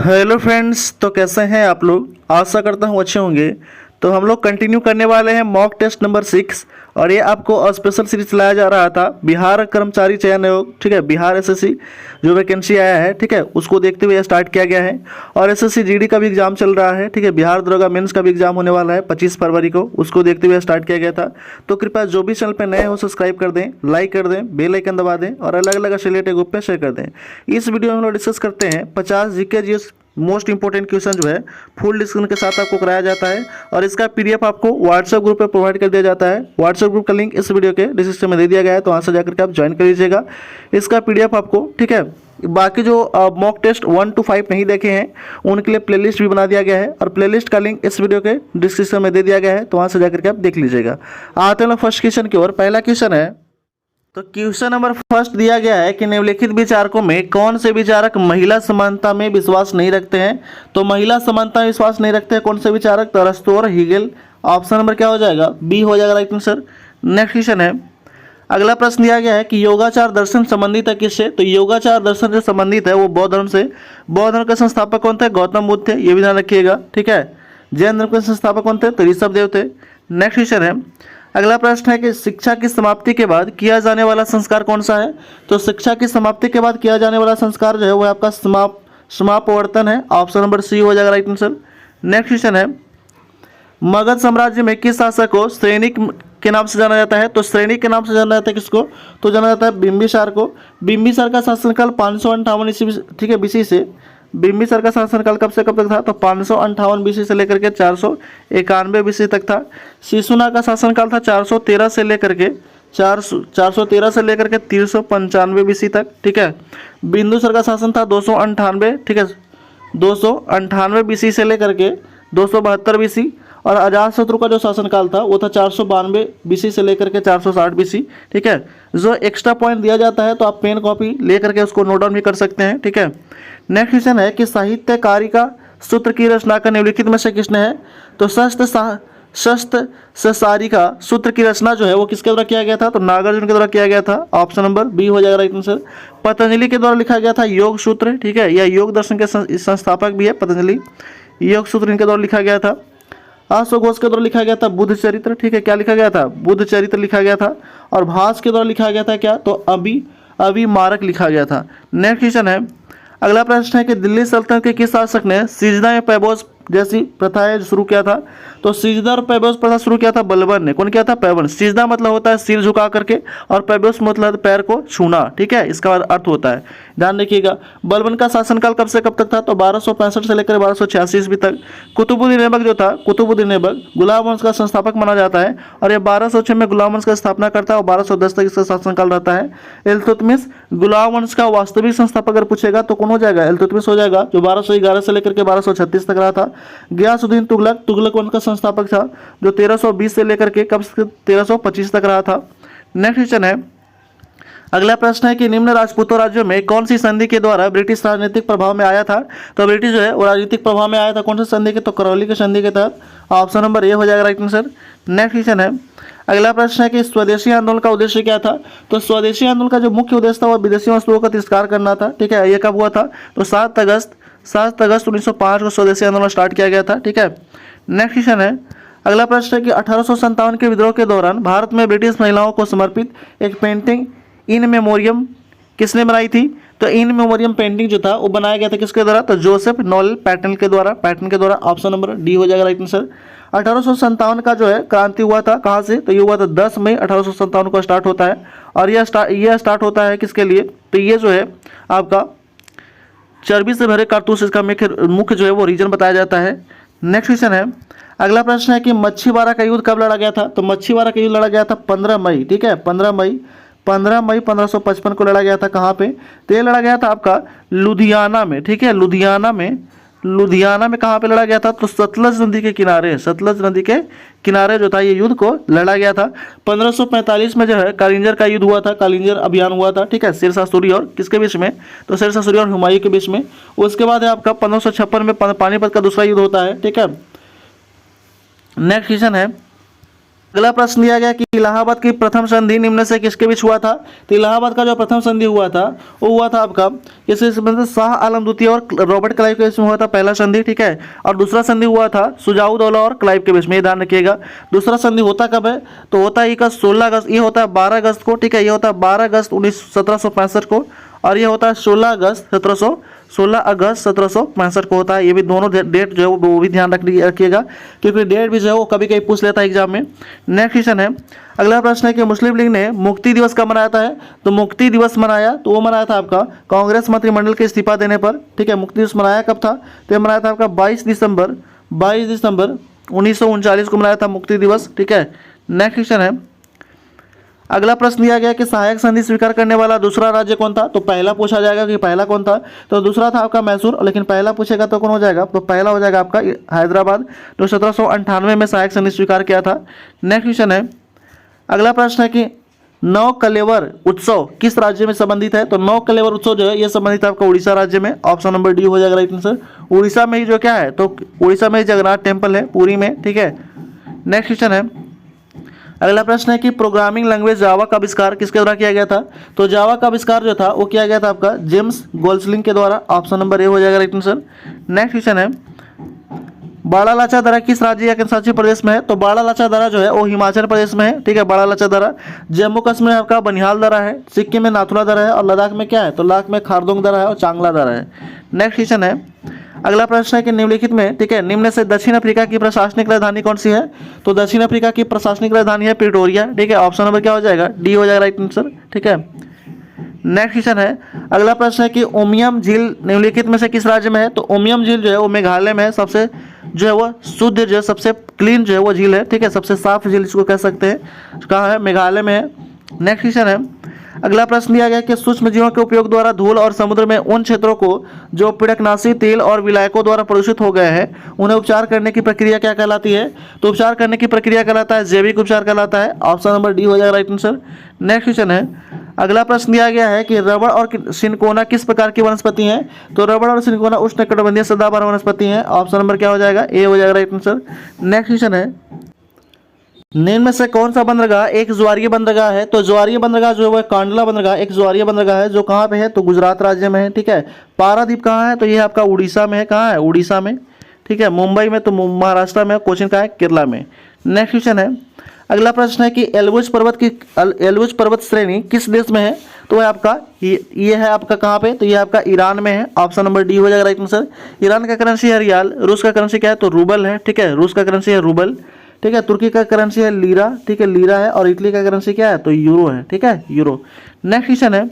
Hello friends, तो कैसे हैं आप लोग। आशा करता हूँ अच्छे होंगे। तो हम लोग कंटिन्यू करने वाले हैं मॉक टेस्ट नंबर 6 और ये आपको स्पेशल सीरीज चलाया जा रहा था बिहार कर्मचारी चयन आयोग, ठीक है, बिहार एसएससी जो वैकेंसी आया है, ठीक है, उसको देखते हुए स्टार्ट किया गया है। और एसएससी जीडी का भी एग्जाम चल रहा है, ठीक है, बिहार दरोगा मेंस का भी एग्जाम होने वाला है 25 फरवरी को, उसको देखते हुए स्टार्ट किया गया था। तो कृपया जो भी चैनल पर नए हो सब्सक्राइब कर दें, लाइक कर दें, बेल आइकन दबा दें और अलग अलग रिलेटेड ग्रुप पे शेयर कर दें। इस वीडियो में हम लोग डिस्कस करते हैं 50 GK GS most important question जो है फुल डिस्कशन के साथ आपको कराया जाता है और इसका पीडीएफ आपको व्हाट्सएप ग्रुप पे प्रोवाइड कर दिया जाता है। व्हाट्सएप ग्रुप का लिंक इस वीडियो के डिस्क्रिप्शन में दे दिया गया है, तो वहाँ से जाकर के आप ज्वाइन कर लीजिएगा इसका पीडीएफ आपको, ठीक है। बाकी जो मॉक टेस्ट 1 to 5 नहीं देखे हैं उनके लिए प्लेलिस्ट भी बना दिया गया है और प्लेलिस्ट का लिंक इस वीडियो के डिस्क्रिप्शन में दे दिया गया है, तो वहाँ से जाकर के आप देख लीजिएगा। आते हैं फर्स्ट क्वेश्चन की ओर। पहला क्वेश्चन है, तो क्वेश्चन नंबर फर्स्ट दिया गया है कि निम्नलिखित विचारकों में कौन से विचारक महिला समानता में विश्वास नहीं रखते हैं। तो महिला समानता में विश्वास नहीं रखते हैं कौन से विचारक, तो अरस्तू और हीगेल। ऑप्शन नंबर क्या हो जाएगा, बी हो जाएगा राइट आंसर। नेक्स्ट क्वेश्चन है, अगला प्रश्न दिया गया है कि योगाचार दर्शन संबंधित है किससे। तो योगाचार दर्शन से संबंधित है वो बौद्ध धर्म से। बौद्ध धर्म के संस्थापक कौन थे, गौतम बुद्ध थे, ये भी ध्यान रखिएगा, ठीक है। जैन धर्म के संस्थापक कौन थे, तो ऋषभ देव थे। नेक्स्ट क्वेश्चन है, अगला प्रश्न है कि शिक्षा की समाप्ति के बाद किया जाने वाला संस्कार कौन सा है। तो शिक्षा की समाप्ति के बाद किया जाने वाला संस्कार जो है वो आपका समापवर्तन है। ऑप्शन नंबर सी हो जाएगा राइट आंसर। नेक्स्ट क्वेश्चन है, मगध साम्राज्य में किस शासक को सैनिक के नाम से जाना जाता है। तो सैनिक के नाम से जाना जाता है किसको, तो जाना जाता है बिंबिसार को। बिंबिसार का शासनकाल 558 ईस्वी, ठीक है, बीसी से। बिंबिसार का शासनकाल कब से कब तक था, तो 558 बीसी से लेकर के 491 बीसी तक था। शिशुनाग का शासनकाल था 413 से लेकर के 395 बीसी तक, ठीक है। बिंदुसार का शासन था 298, ठीक है, 298 बीसी से लेकर के 272 बीसी। और अजातशत्रु का जो शासनकाल था वो था 492 बीसी से लेकर के 460 बीसी, ठीक है। जो एक्स्ट्रा पॉइंट दिया जाता है तो आप पेन कॉपी लेकर के उसको नोट डाउन भी कर सकते हैं, ठीक है। नेक्स्ट क्वेश्चन है कि साहित्यकारी का सूत्र की रचना का निम्नलिखित में से किसने है। तो शस्त्र ससारी का सूत्र की रचना जो है वो किसके द्वारा किया गया था, तो नागार्जुन के द्वारा किया गया था। ऑप्शन नंबर बी हो जाएगा राइट आंसर। पतंजलि के द्वारा लिखा गया था योग सूत्र, ठीक है, यह योग दर्शन के संस्थापक भी है पतंजलि। योग सूत्र इनके द्वारा लिखा गया था। अश्वघोष के द्वारा लिखा गया था बुद्ध चरित्र, ठीक है, क्या लिखा गया था, बुद्ध चरित्र लिखा गया था। और भास के द्वारा लिखा गया था क्या, तो अभिमारक लिखा गया था। नेक्स्ट क्वेश्चन है, अगला प्रश्न है कि दिल्ली सल्तनत के किस शासक ने सिजदा में पैबोस जैसी प्रथाएं शुरू किया था। तो सिजदा और पैबोस प्रथा शुरू किया था बलबन ने। कौन किया था, पैबन। सिजदा मतलब होता है सिर झुका करके और पैबोस मतलब पैर को छूना, ठीक है, इसका अर्थ होता है, ध्यान रखिएगा। बलबन का शासनकाल कब से कब तक था, तो 1265 से लेकर 1286 ईस्वी तक। कुतुबुद्दीन ऐबक जो था, कुतुबुद्दीन ऐबक गुलाम वंश का संस्थापक माना जाता है और ये 1206 में गुलाम वंश का स्थापना करता है और 1210 तक इसका शासनकाल रहता है। इल्तुतमिश गुलाम वंश का वास्तविक संस्थापक अगर पूछेगा तो कौन हो जाएगा, इल्तुतमिश हो जाएगा, जो 1211 से लेकर के 1236 तक रहा था। गयासुद्दीन तुगलक वंश का संस्थापक था जो 1320 से लेकर के कब 1325 तक रहा था। नेक्स्ट क्वेश्चन है, अगला प्रश्न है कि निम्न राजपूतों राज्यों में कौन सी संधि के द्वारा ब्रिटिश राजनीतिक प्रभाव में आया था। तो ब्रिटिश जो है वो राजनीतिक प्रभाव में आया था कौन सी संधि के, तो करौली की संधि के तहत। ऑप्शन नंबर ए हो जाएगा राइट आंसर। नेक्स्ट क्वेश्चन है, अगला प्रश्न है कि स्वदेशी आंदोलन का उद्देश्य क्या था। तो स्वदेशी आंदोलन का जो मुख्य उद्देश्य था वो विदेशी वस्तुओं का तिरस्कार करना था, ठीक है। ये कब हुआ था, तो 7 अगस्त 1905 को स्वदेशी आंदोलन स्टार्ट किया गया था, ठीक है। नेक्स्ट क्वेश्चन है, अगला प्रश्न है कि 1857 के विद्रोह के दौरान भारत में ब्रिटिश महिलाओं को समर्पित एक पेंटिंग इन मेमोरियम किसने बनाई थी। तो इन मेमोरियम पेंटिंग जो था वो बनाया गया था किसके द्वारा, तो जोसेफ नॉलेल पैटर्न के द्वारा। ऑप्शन नंबर डी हो जाएगा राइट आंसर। 1857 का जो है क्रांति हुआ था कहाँ से, तो ये हुआ था 10 मई 1857 को स्टार्ट होता है और यह स्टार्ट होता है किसके लिए, तो ये जो है आपका चर्बी से भरे कारतूस इसका मुख्य जो है वो रीजन बताया जाता है। नेक्स्ट क्वेश्चन है, अगला प्रश्न है कि मच्छीवाड़ा का युद्ध कब लड़ा गया था। तो मच्छीवाड़ा का युद्ध लड़ा गया था 15 मई, ठीक है, 15 मई 1555 को लड़ा गया था। कहाँ पे, तो ये लड़ा गया था आपका लुधियाना में, ठीक है, लुधियाना में कहाँ पे लड़ा गया था, तो सतलज नदी के किनारे जो था ये युद्ध को लड़ा गया था। 1545 में जो है कालिंजर का युद्ध हुआ था, कालिंजर अभियान हुआ था, ठीक है, शेरशाह सूरी और किसके बीच में, तो शेरशाह सूरी और हुमायूं के बीच में। उसके बाद है आपका 1556 में पानीपत का दूसरा युद्ध होता है, ठीक है। नेक्स्ट क्वेश्चन है, अगला प्रश्न दिया गया कि इलाहाबाद की प्रथम संधि निम्न से किसके बीच हुआ था। तो इलाहाबाद का जो प्रथम संधि हुआ था वो हुआ था आपका किसके संबंध शाह आलम द्वितीय और रॉबर्ट क्लाइव के बीच में हुआ था पहला संधि, ठीक है। और दूसरा संधि हुआ था सुजाउद्दौला और क्लाइव के बीच में, ये ध्यान रखिएगा। दूसरा संधि होता कब है तो होता है का 16 अगस्त, ये होता है 12 अगस्त को, ठीक है। ये होता है 12 अगस्त 1765 को, और ये होता है 16 अगस्त 1765 को होता है। ये भी दोनों डेट जो है वो भी ध्यान रखिएगा, क्योंकि डेट भी जो है वो कभी कभी पूछ लेता है एग्जाम में। नेक्स्ट क्वेश्चन है, अगला प्रश्न है कि मुस्लिम लीग ने मुक्ति दिवस कब मनाया है। तो मुक्ति दिवस मनाया तो वो मनाया था आपका कांग्रेस मंत्रिमंडल के इस्तीफा देने पर, ठीक है। मुक्ति दिवस मनाया कब था तो ये मनाया था आपका 22 दिसंबर 1939 को मनाया था मुक्ति दिवस, ठीक है। नेक्स्ट क्वेश्चन है, अगला प्रश्न दिया गया कि सहायक संधि स्वीकार करने वाला दूसरा राज्य कौन था। तो पहला पूछा जाएगा कि पहला कौन था, तो दूसरा था आपका मैसूर, लेकिन पहला पूछेगा तो कौन हो जाएगा, तो पहला हो जाएगा आपका हैदराबाद, जो 1798 में सहायक संधि स्वीकार किया था। नेक्स्ट क्वेश्चन है, अगला प्रश्न है कि नौ कलेवर उत्सव किस राज्य में संबंधित है। तो नौ कलेवर उत्सव जो है ये संबंधित है आपका उड़ीसा राज्य में, ऑप्शन नंबर डी हो जाएगा राइट आंसर। उड़ीसा में ही जो क्या है तो उड़ीसा में ही जगन्नाथ टेम्पल है पुरी में, ठीक है। नेक्स्ट क्वेश्चन है, अगला प्रश्न है कि प्रोग्रामिंग लैंग्वेज जावा का आविष्कार किसके द्वारा किया गया था। तो जावा का आविष्कार जो था वो किया गया था आपका जेम्स गोल्सलिंग के द्वारा, ऑप्शन नंबर ए हो जाएगा राइट आंसर। नेक्स्ट क्वेश्चन है, बाड़ा लाचा दर्रा किस राज्य या केंद्रशासित प्रदेश में है। तो बाड़ा लाचा दर्रा जो है वो हिमाचल प्रदेश में है, ठीक है। बाड़ा लाचा दर्रा जम्मू कश्मीर में आपका बनिहाल दर्रा है, सिक्किम में नाथुला दर्रा है, और लद्दाख में क्या है तो लद्दाख में खारदोंग दर्रा है और चांगला दर्रा है। नेक्स्ट क्वेश्चन है, अगला प्रश्न है कि निम्नलिखित में, ठीक है, निम्न से दक्षिण अफ्रीका की प्रशासनिक राजधानी कौन सी है। तो दक्षिण अफ्रीका की प्रशासनिक राजधानी है प्रिटोरिया, ठीक है। ऑप्शन नंबर क्या हो जाएगा डी हो जाएगा राइट आंसर, ठीक है। नेक्स्ट क्वेश्चन है, अगला प्रश्न है कि उमियम झील निम्नलिखित में से किस राज्य में है। तो उमियम झील जो है वो मेघालय में है, सबसे जो है वो शुद्ध जो है सबसे क्लीन जो है वो झील है, ठीक है। सबसे साफ झील इसको कह सकते हैं, कहाँ है मेघालय में है। नेक्स्ट क्वेश्चन है, अगला प्रश्न दिया गया कि सूक्ष्म जीवों के उपयोग द्वारा धूल और समुद्र में उन क्षेत्रों को जो पीड़कनाशी तेल और विलायकों द्वारा प्रदूषित हो गए हैं उन्हें उपचार करने की प्रक्रिया क्या कहलाती है। तो उपचार करने की प्रक्रिया कहलाता है जैविक उपचार कहलाता है, ऑप्शन नंबर डी हो जाएगा राइट आंसर। नेक्स्ट क्वेश्चन है, अगला प्रश्न दिया गया है कि रबड़ और सिनकोना किस प्रकार की वनस्पति हैं। तो रबड़ और सिनकोना उष्णकटिबंधीय सदाबहार वनस्पति हैं, ऑप्शन नंबर क्या हो जाएगा ए हो जाएगा राइट आंसर। नेक्स्ट क्वेश्चन है, निम्न में से कौन सा बंदरगाह एक ज्वारीय बंदरगाह है। तो ज्वारीय बंदरगाह जो है वो कांडला बंदरगाह एक ज्वारीय बंदरगाह है, जो कहाँ पे है तो गुजरात राज्य में है, ठीक है। पारादीप कहाँ है तो ये आपका उड़ीसा में है, कहाँ है उड़ीसा में, ठीक है। मुंबई में तो महाराष्ट्र में, कोचिन कहाँ है केरला में। नेक्स्ट क्वेश्चन है, अगला प्रश्न है कि एल्ब्रुज पर्वत श्रेणी किस देश में है। तो है आपका ये है आपका कहाँ पे तो ये आपका ईरान में है, ऑप्शन नंबर डी हो जाएगा राइट आंसर। ईरान का करेंसी है रियाल, रूस का करेंसी क्या है तो रूबल है, ठीक है। रूस का करेंसी है रूबल, ठीक है। तुर्की का करेंसी है लीरा, ठीक है लीरा है। और इटली का करेंसी क्या है तो यूरो है, ठीक है यूरो। नेक्स्ट क्वेश्चन है,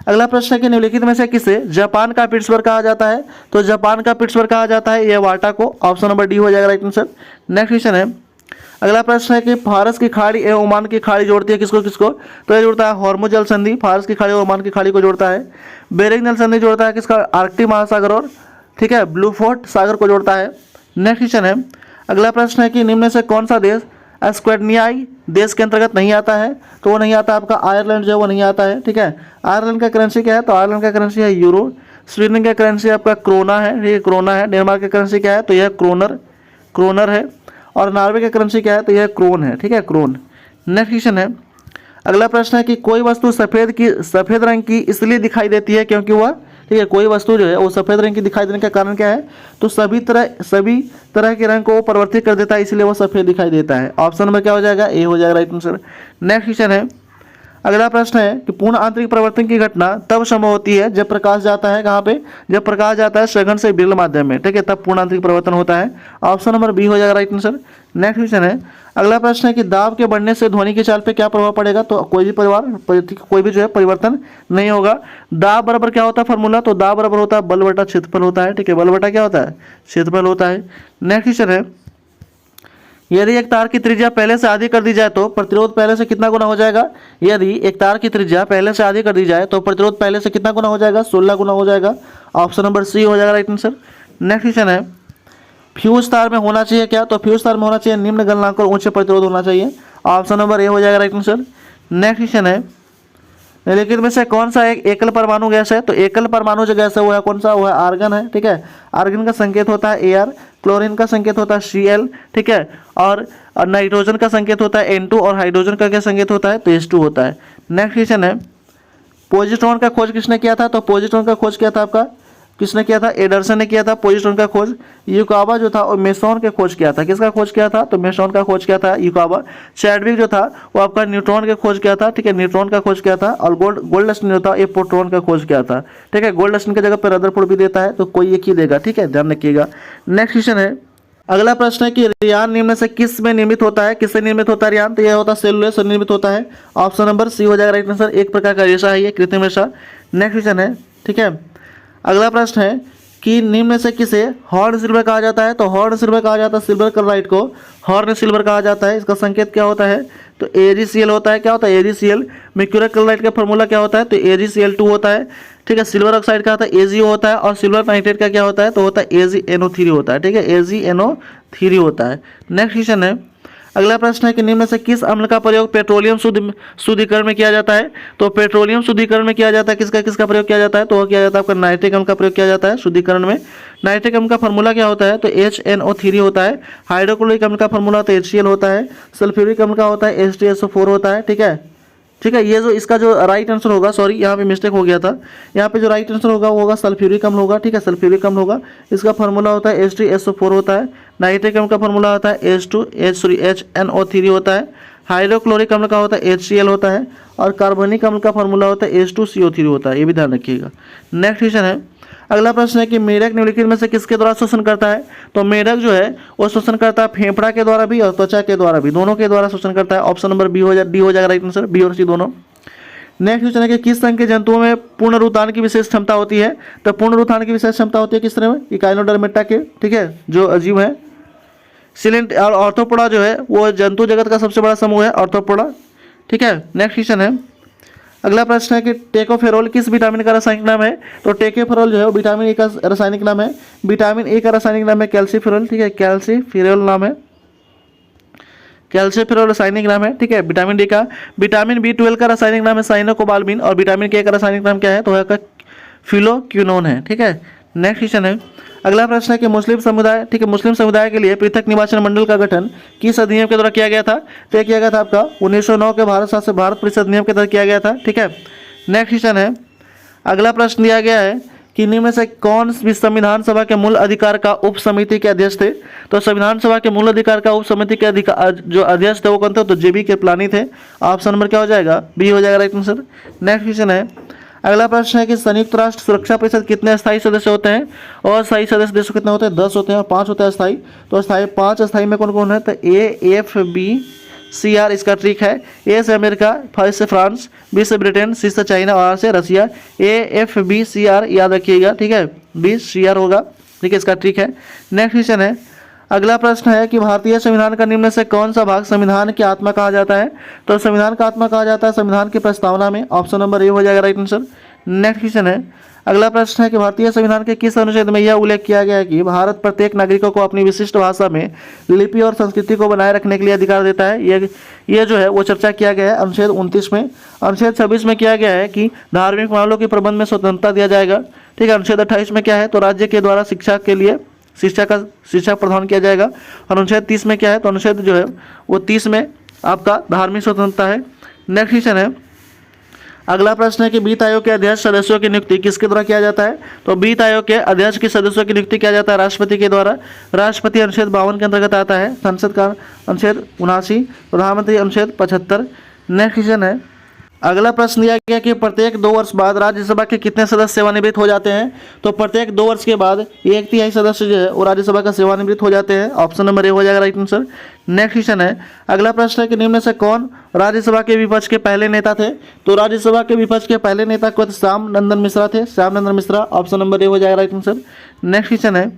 अगला प्रश्न है कि निम्नलिखित में से किसे जापान का पिट्सबर्ग कहा जाता है। तो जापान का पिट्सबर्ग कहा जाता है ये वाटा को, ऑप्शन नंबर डी हो जाएगा राइट आंसर। नेक्स्ट क्वेश्चन है, अगला प्रश्न है कि फारस की खाड़ी एवं ओमान की खाड़ी जोड़ती है किसको किसको। तो ये जोड़ता है हॉर्मुज जल संधि, फारस की खाड़ी और ओमान की खाड़ी को जोड़ता है। बेरिंग जल संधि जोड़ता है किसका आर्कटिक महासागर और, ठीक है, ब्लू फोर्ट सागर को जोड़ता है। नेक्स्ट क्वेश्चन है, अगला प्रश्न है कि निम्न में से कौन सा देश स्क्वेडनियाई देश के अंतर्गत नहीं आता है। तो वो नहीं आता आपका आयरलैंड जो है वो नहीं आता है, ठीक है। आयरलैंड का करेंसी क्या है तो आयरलैंड का करेंसी है यूरो। स्वीडन का करेंसी आपका क्रोना है, ये क्रोना है। डेनमार्क का करेंसी क्या है तो यह क्रोनर है। और नॉर्वे का करेंसी क्या है तो यह क्रोन है, ठीक है क्रोन। नेक्स्ट क्वेश्चन है, अगला प्रश्न है कि कोई वस्तु सफ़ेद रंग की इसलिए दिखाई देती है क्योंकि वह, ठीक है, कोई वस्तु जो है वो सफ़ेद रंग की दिखाई देने का कारण क्या है तो सभी तरह के रंग को वो परिवर्तित कर देता है, इसलिए वो सफ़ेद दिखाई देता है। ऑप्शन नंबर क्या हो जाएगा ए हो जाएगा राइट आंसर। नेक्स्ट क्वेश्चन है, अगला प्रश्न है कि पूर्ण आंतरिक परिवर्तन की घटना तब संभव होती है जब प्रकाश जाता है कहाँ पे, जब प्रकाश जाता है सघन से विरल माध्यम में, ठीक है, तब पूर्ण आंतरिक परिवर्तन होता है। ऑप्शन नंबर बी हो जाएगा राइट आंसर। नेक्स्ट क्वेश्चन है, अगला प्रश्न है कि दाब के बढ़ने से ध्वनि की चाल पे क्या प्रभाव पड़ेगा। तो कोई भी जो है परिवर्तन नहीं होगा। दाब बराबर क्या होता है फॉर्मूला, तो दाब बराबर होता है बल बटा क्षेत्रफल होता है, ठीक है, बल बटा क्या होता है क्षेत्रफल होता है। नेक्स्ट क्वेश्चन है, यदि एक तार की त्रिज्या पहले से आधी कर दी जाए तो प्रतिरोध पहले से कितना गुना हो जाएगा। यदि एक तार की त्रिज्या पहले से आधी कर दी जाए तो प्रतिरोध पहले से कितना गुना हो जाएगा 16 गुना हो जाएगा। ऑप्शन नंबर सी हो जाएगा राइट आंसर। नेक्स्ट क्वेश्चन है, फ्यूज तार में होना चाहिए क्या, तो फ्यूज तार में होना चाहिए निम्न गलनांक और उच्च प्रतिरोध होना चाहिए। ऑप्शन नंबर ए हो जाएगा राइट आंसर। नेक्स्ट क्वेश्चन है, निम्नलिखित में से कौन सा एक एकल परमाणु गैस है। तो एकल परमाणु जो गैस है वो है कौन सा, वो है आर्गन है, ठीक है। आर्गन का संकेत होता है Ar, क्लोरीन का संकेत होता है Cl, ठीक है। और और नाइट्रोजन का संकेत होता है N2 और हाइड्रोजन का क्या संकेत होता है, तो H2 होता है। नेक्स्ट क्वेश्चन है, पॉजिट्रॉन का खोज किसने किया था, तो पॉजिट्रॉन का खोज किया था आपका, किसने किया था, एडरसन ने किया था पॉजिट्रॉन का खोज। युकावा जो था वो मेसॉन के खोज किया था, किसका खोज किया था, तो मेसॉन का खोज किया था युकावा। चैडविक जो था वो आपका न्यूट्रॉन का खोज किया था, ठीक है, न्यूट्रॉन का खोज किया था। और गोल्डस्टीन जो था ये प्रोटॉन का खोज किया था, ठीक है। गोल्डस्टीन की जगह पर रदरफोर्ड भी देता है, तो कोई एक ही देगा, ठीक है, ध्यान रखिएगा। नेक्स्ट क्वेश्चन है, अगला प्रश्न है कि रियान निम्न से किस में निर्मित होता है, किससे निर्मित होता है रियान, तो यह होता है सेलुलोज से निर्मित होता है। ऑप्शन नंबर सी हो जाएगा राइट आंसर, एक प्रकार का रेशा है ये, कृत्रिम रेशा। नेक्स्ट क्वेश्चन है, ठीक है, अगला प्रश्न है कि निम्न में से किसे हॉर्न सिल्वर कहा जाता है, तो हॉर्न सिल्वर कहा जाता है सिल्वर क्लोराइड को हॉर्न सिल्वर कहा जाता है। इसका संकेत क्या होता है, तो AgCl होता है। क्या होता है AgCl। mercuric क्लोराइड का फॉर्मूला क्या होता है, तो AgCl2 होता है, ठीक है। सिल्वर ऑक्साइड का होता है AgO होता है, और सिल्वर नाइट्रेट का क्या होता है, तो होता है AgNO3 होता है, ठीक है, AgNO3 होता है। नेक्स्ट क्वेश्चन है, अगला प्रश्न है कि निम्न में से किस अम्ल का प्रयोग पेट्रोलियम शुद्धिकरण में किया जाता है, तो पेट्रोलियम शुद्धिकरण में किया जाता है किसका किसका प्रयोग किया जाता है, तो वह किया जाता है आपका नाइट्रिक अम्ल का प्रयोग किया जाता है शुद्धिकरण में। नाइट्रिक अम्ल का फॉर्मूला क्या होता है, तो HNO3 होता है। हाइड्रोक्लोरिक अम्ल का फॉर्मूला तो HCl होता है। सल्फ्यूरिक अम्ल का होता है H2SO4 होता है, ठीक है, ठीक है। ये जो इसका जो राइट आंसर होगा, सॉरी यहाँ पे मिस्टेक हो गया था, यहाँ पे जो राइट आंसर होगा वो होगा सल्फ्यूरिक अम्ल होगा, ठीक है, सल्फ्यूरिक अम्ल होगा। इसका फार्मूला होता है H2SO4 होता है। नाइट्रिक अम्ल का फार्मूला होता है HNO3 होता है। हाइड्रोक्लोरिक अम्ल का होता है HCl होता है। और कार्बनिक अम्ल का फार्मूला होता है H2CO3 होता है, ये भी ध्यान रखिएगा। नेक्स्ट क्वेश्चन है, अगला प्रश्न है कि मेढक निम्नलिखित में से किसके द्वारा शोषण करता है, तो मेढक जो है वो शोषण करता है फेफड़ा के द्वारा भी और त्वचा के द्वारा भी, दोनों के द्वारा शोषण करता है। ऑप्शन नंबर डी हो जाएगा राइट आंसर, बी और सी दोनों। नेक्स्ट क्वेश्चन है कि किस संघ के जंतुओं में पुनरुत्थान की विशेष क्षमता होती है, तो पुनरुत्थान की विशेष क्षमता होती है किस तरह में, इकाइनोडर्मेटा के, ठीक है, जो अजीब है। सिलेंट और ऑर्थोपोडा जो है वो जंतु जगत का सबसे बड़ा समूह है, ऑर्थोपोडा, ठीक है। नेक्स्ट क्वेश्चन है, अगला प्रश्न है कि टेकोफेरोल किस विटामिन का रासायनिक नाम है, तो टेकोफेरोल जो है वो विटामिन ए का रासायनिक नाम है। विटामिन ए का रासायनिक नाम है कैल्सीफेरोल, ठीक है, कैल्सीफेरोल नाम है, कैल्सीफेरोल रासायनिक नाम है, ठीक है। विटामिन डी का, विटामिन B12 का रासायनिक नाम है साइनोकोबाल्मिन। और विटामिन के का रासायनिक नाम क्या है, तो है फिलोक्विनोन है, ठीक है। नेक्स्ट क्वेश्चन है, अगला प्रश्न है कि मुस्लिम समुदाय, ठीक है, मुस्लिम समुदाय के लिए पृथक निर्वाचन मंडल का गठन किस अधिनियम के द्वारा किया गया था, तो किया गया था आपका 1909 के भारत परिषद अधिनियम के तहत किया गया था, ठीक है। नेक्स्ट क्वेश्चन है, अगला प्रश्न दिया गया है कि निम्न में से कौन संविधान सभा के मूल अधिकार का उप समिति के अध्यक्ष थे, तो संविधान सभा के मूल अधिकार का उप समिति के अधिकार जो अध्यक्ष थे वो कौन थे, तो JB कृपलानी थे। ऑप्शन नंबर क्या हो जाएगा, बी हो जाएगा राइट आंसर। नेक्स्ट क्वेश्चन है, अगला प्रश्न है कि संयुक्त राष्ट्र सुरक्षा परिषद कितने स्थायी सदस्य होते हैं, और स्थायी सदस्य देशों कितने होते हैं, 10 होते हैं और 5 होते हैं अस्थायी। तो स्थायी 5 स्थायी में कौन कौन है, तो AFBCR इसका ट्रिक है। A से अमेरिका, फिर से फ्रांस, B से ब्रिटेन, C से चाइना और R से रसिया। AFBCR याद रखिएगा, ठीक है, BCR होगा, ठीक है, इसका ट्रिक है। नेक्स्ट क्वेश्चन है, अगला प्रश्न है कि भारतीय संविधान का निम्न से कौन सा भाग संविधान की आत्मा कहा जाता है, तो संविधान का आत्मा कहा जाता है संविधान की प्रस्तावना में। ऑप्शन नंबर ए हो जाएगा राइट आंसर। नेक्स्ट क्वेश्चन है, अगला प्रश्न है कि भारतीय संविधान के किस अनुच्छेद में यह उल्लेख किया गया है कि भारत प्रत्येक नागरिकों को अपनी विशिष्ट भाषा में लिपि और संस्कृति को बनाए रखने के लिए अधिकार देता है। ये जो है वो चर्चा किया गया है अनुच्छेद 29 में। अनुच्छेद 26 में किया गया है कि धार्मिक मामलों के प्रबंध में स्वतंत्रता दिया जाएगा, ठीक है। अनुच्छेद 28 में क्या है, तो राज्य के द्वारा शिक्षा के लिए शिक्षा प्रदान किया जाएगा। और अनुच्छेद 30 में क्या है, तो अनुच्छेद जो है वो 30 में आपका धार्मिक स्वतंत्रता है। नेक्स्ट क्वेश्चन है, अगला प्रश्न है कि वित्त आयोग के अध्यक्ष सदस्यों की नियुक्ति किसके द्वारा किया जाता है, तो वित्त आयोग के अध्यक्ष के सदस्यों की नियुक्ति किया जाता है राष्ट्रपति के द्वारा। राष्ट्रपति अनुच्छेद 52 के अंतर्गत आता है, संसद का अनुच्छेद 79, प्रधानमंत्री अनुच्छेद 75। नेक्स्ट क्वेश्चन है, अगला प्रश्न दिया गया कि प्रत्येक 2 वर्ष बाद राज्यसभा के कितने सदस्य सेवानिवृत्त हो जाते हैं, तो प्रत्येक 2 वर्ष के बाद 1/3 सदस्य जो है वो राज्यसभा का सेवानिवृत्त हो जाते हैं। ऑप्शन नंबर ए हो जाएगा राइट आंसर। नेक्स्ट क्वेश्चन है, अगला प्रश्न है कि निम्न में से कौन राज्यसभा के विपक्ष के पहले नेता थे, तो राज्यसभा के विपक्ष के पहले नेता को श्याम नंदन मिश्रा थे, Shyam Nandan Mishra. Option number A हो जाएगा राइट आंसर। नेक्स्ट क्वेश्चन है,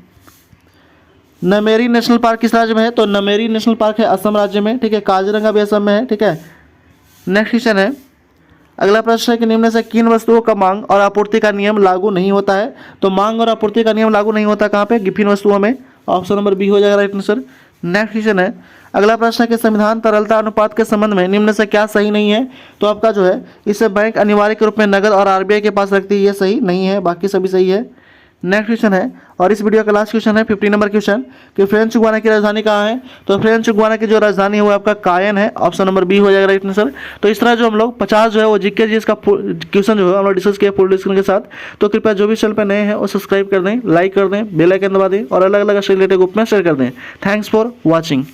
नमेरी नेशनल पार्क किस राज्य में है, तो नमेरी नेशनल पार्क है असम राज्य में, ठीक है, काजीरंगा भी असम में है, ठीक है। नेक्स्ट क्वेश्चन है, अगला प्रश्न है कि निम्न से किन वस्तुओं का मांग और आपूर्ति का नियम लागू नहीं होता है, तो मांग और आपूर्ति का नियम लागू नहीं होता कहाँ पे, गिफिन वस्तुओं में। ऑप्शन नंबर बी हो जाएगा राइट आंसर। नेक्स्ट क्वेश्चन है, अगला प्रश्न है कि संविधान तरलता अनुपात के संबंध में निम्न से क्या सही नहीं है, तो आपका जो है इसे बैंक अनिवार्य के रूप में नगद और RBI के पास रखती है, ये सही नहीं है, बाकी सभी सही है। नेक्स्ट क्वेश्चन है, और इस वीडियो का लास्ट क्वेश्चन है 50 नंबर क्वेश्चन, कि फ्रेंच गुयाना की राजधानी कहाँ है। तो फ्रेंच गुयाना की जो राजधानी है वो आपका कायन है, ऑप्शन नंबर बी हो जाएगा राइट आंसर। तो इस तरह जो हम लोग 50 जो है वो जीके जी इसका क्वेश्चन जो है हम लोग डिस्कस किया फुल डिस्कशन के साथ। तो कृपया जो भी चैनल पर नए हैं वो सब्सक्राइब कर दें, लाइक कर दें, बेल आइकन दबा दें और अलग अलग रिलेटेड ग्रुप में शेयर कर दें। Thanks for watching.